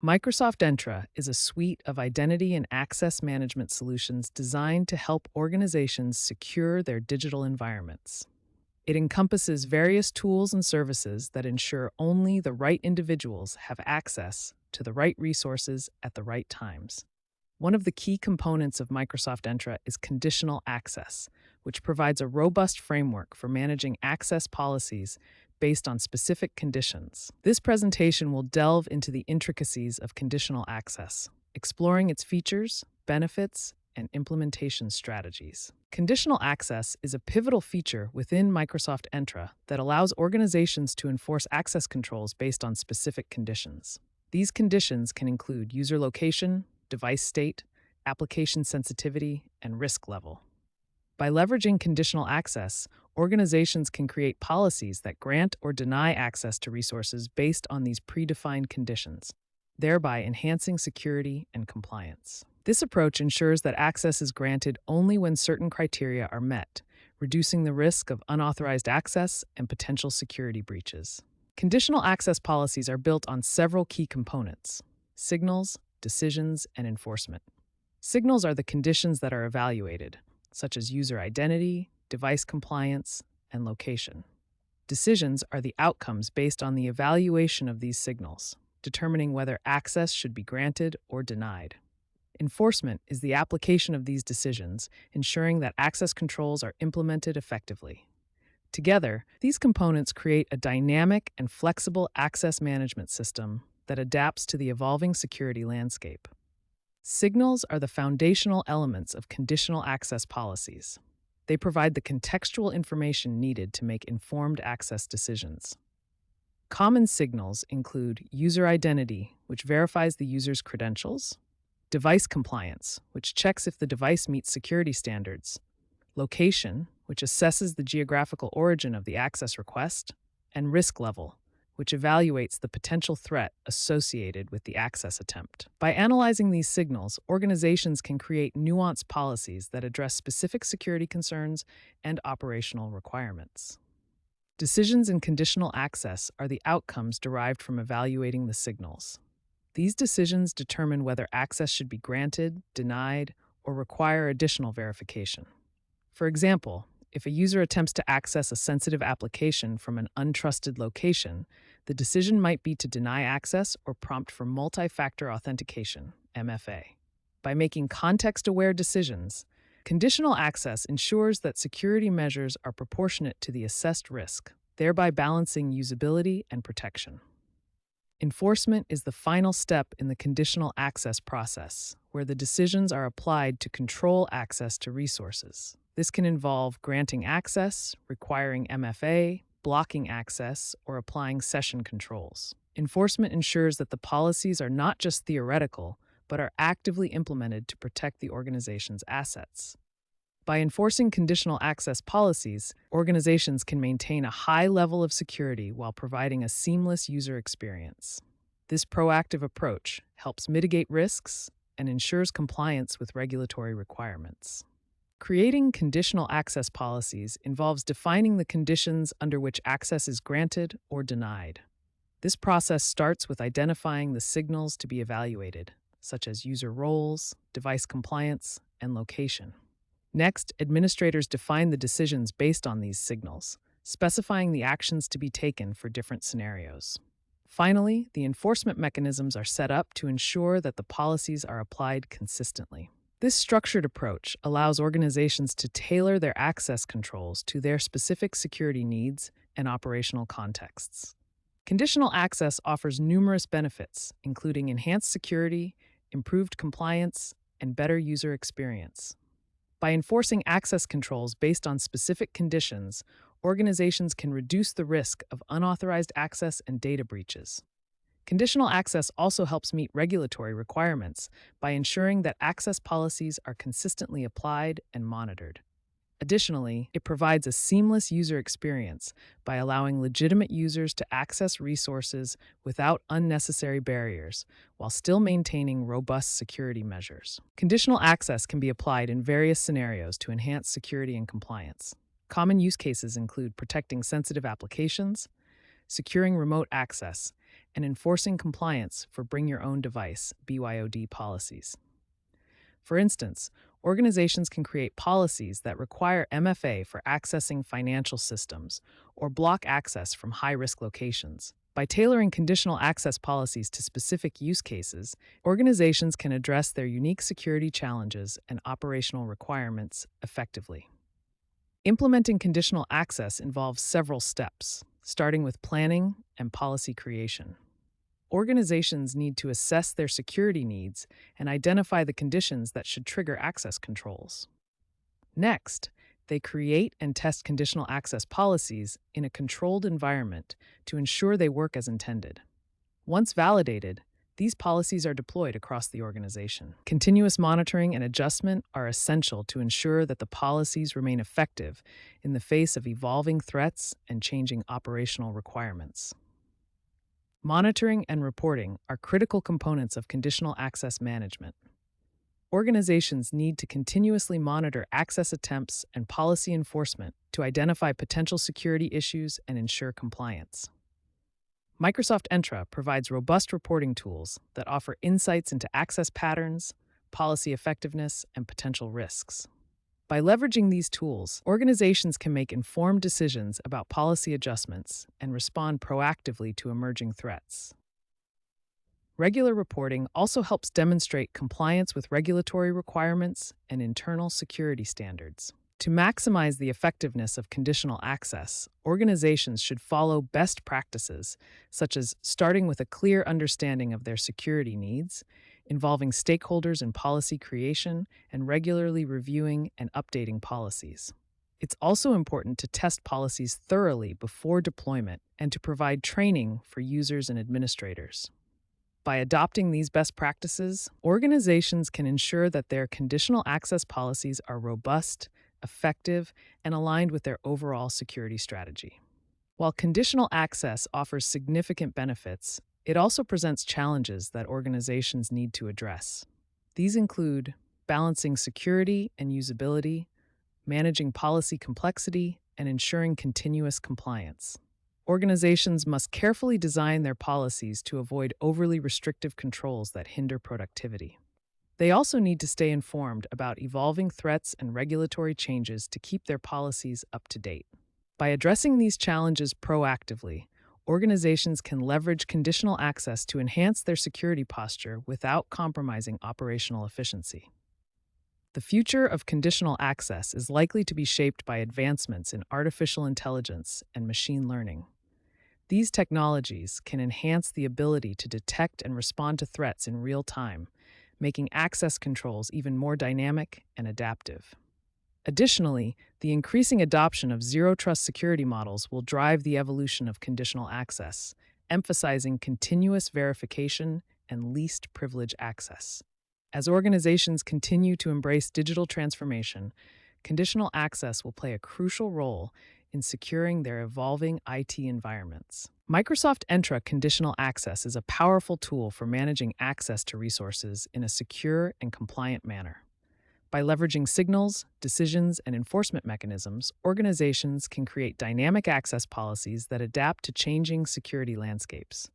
Microsoft Entra is a suite of identity and access management solutions designed to help organizations secure their digital environments. It encompasses various tools and services that ensure only the right individuals have access to the right resources at the right times. One of the key components of Microsoft Entra is conditional access, which provides a robust framework for managing access policies based on specific conditions. This presentation will delve into the intricacies of conditional access, exploring its features, benefits, and implementation strategies. Conditional access is a pivotal feature within Microsoft Entra that allows organizations to enforce access controls based on specific conditions. These conditions can include user location, device state, application sensitivity, and risk level. By leveraging conditional access, organizations can create policies that grant or deny access to resources based on these predefined conditions, thereby enhancing security and compliance. This approach ensures that access is granted only when certain criteria are met, reducing the risk of unauthorized access and potential security breaches. Conditional access policies are built on several key components: signals, decisions, and enforcement. Signals are the conditions that are evaluated, such as user identity, device compliance, and location. Decisions are the outcomes based on the evaluation of these signals, determining whether access should be granted or denied. Enforcement is the application of these decisions, ensuring that access controls are implemented effectively. Together, these components create a dynamic and flexible access management system that adapts to the evolving security landscape. Signals are the foundational elements of conditional access policies. They provide the contextual information needed to make informed access decisions. Common signals include user identity, which verifies the user's credentials; device compliance, which checks if the device meets security standards; location, which assesses the geographical origin of the access request; and risk level, which evaluates the potential threat associated with the access attempt. By analyzing these signals, organizations can create nuanced policies that address specific security concerns and operational requirements. Decisions in conditional access are the outcomes derived from evaluating the signals. These decisions determine whether access should be granted, denied, or require additional verification. For example, if a user attempts to access a sensitive application from an untrusted location, the decision might be to deny access or prompt for multi-factor authentication, MFA. By making context-aware decisions, conditional access ensures that security measures are proportionate to the assessed risk, thereby balancing usability and protection. Enforcement is the final step in the conditional access process, where the decisions are applied to control access to resources. This can involve granting access, requiring MFA, blocking access, or applying session controls. Enforcement ensures that the policies are not just theoretical, but are actively implemented to protect the organization's assets. By enforcing conditional access policies, organizations can maintain a high level of security while providing a seamless user experience. This proactive approach helps mitigate risks and ensures compliance with regulatory requirements. Creating conditional access policies involves defining the conditions under which access is granted or denied. This process starts with identifying the signals to be evaluated, such as user roles, device compliance, and location. Next, administrators define the decisions based on these signals, specifying the actions to be taken for different scenarios. Finally, the enforcement mechanisms are set up to ensure that the policies are applied consistently. This structured approach allows organizations to tailor their access controls to their specific security needs and operational contexts. Conditional access offers numerous benefits, including enhanced security, improved compliance, and better user experience. By enforcing access controls based on specific conditions, organizations can reduce the risk of unauthorized access and data breaches. Conditional access also helps meet regulatory requirements by ensuring that access policies are consistently applied and monitored. Additionally, it provides a seamless user experience by allowing legitimate users to access resources without unnecessary barriers, while still maintaining robust security measures. Conditional access can be applied in various scenarios to enhance security and compliance. Common use cases include protecting sensitive applications, securing remote access, and enforcing compliance for Bring Your Own Device (BYOD) policies. For instance, organizations can create policies that require MFA for accessing financial systems or block access from high-risk locations. By tailoring conditional access policies to specific use cases, organizations can address their unique security challenges and operational requirements effectively. Implementing conditional access involves several steps, starting with planning and policy creation. Organizations need to assess their security needs and identify the conditions that should trigger access controls. Next, they create and test conditional access policies in a controlled environment to ensure they work as intended. Once validated, these policies are deployed across the organization. Continuous monitoring and adjustment are essential to ensure that the policies remain effective in the face of evolving threats and changing operational requirements. Monitoring and reporting are critical components of conditional access management. Organizations need to continuously monitor access attempts and policy enforcement to identify potential security issues and ensure compliance. Microsoft Entra provides robust reporting tools that offer insights into access patterns, policy effectiveness, and potential risks. By leveraging these tools, organizations can make informed decisions about policy adjustments and respond proactively to emerging threats. Regular reporting also helps demonstrate compliance with regulatory requirements and internal security standards. To maximize the effectiveness of conditional access, organizations should follow best practices, such as starting with a clear understanding of their security needs, involving stakeholders in policy creation, and regularly reviewing and updating policies. It's also important to test policies thoroughly before deployment and to provide training for users and administrators. By adopting these best practices, organizations can ensure that their conditional access policies are robust, effective, and aligned with their overall security strategy. While conditional access offers significant benefits, it also presents challenges that organizations need to address. These include balancing security and usability, managing policy complexity, and ensuring continuous compliance. Organizations must carefully design their policies to avoid overly restrictive controls that hinder productivity. They also need to stay informed about evolving threats and regulatory changes to keep their policies up to date. By addressing these challenges proactively, organizations can leverage conditional access to enhance their security posture without compromising operational efficiency. The future of conditional access is likely to be shaped by advancements in artificial intelligence and machine learning. These technologies can enhance the ability to detect and respond to threats in real time, making access controls even more dynamic and adaptive. Additionally, the increasing adoption of zero-trust security models will drive the evolution of conditional access, emphasizing continuous verification and least privilege access. As organizations continue to embrace digital transformation, conditional access will play a crucial role in securing their evolving IT environments. Microsoft Entra Conditional Access is a powerful tool for managing access to resources in a secure and compliant manner. By leveraging signals, decisions, and enforcement mechanisms, organizations can create dynamic access policies that adapt to changing security landscapes.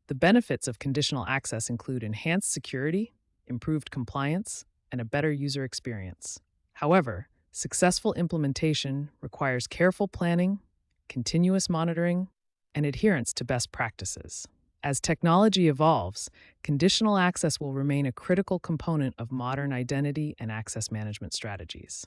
The benefits of conditional access include enhanced security, improved compliance, and a better user experience. However, successful implementation requires careful planning, continuous monitoring, and adherence to best practices. As technology evolves, conditional access will remain a critical component of modern identity and access management strategies.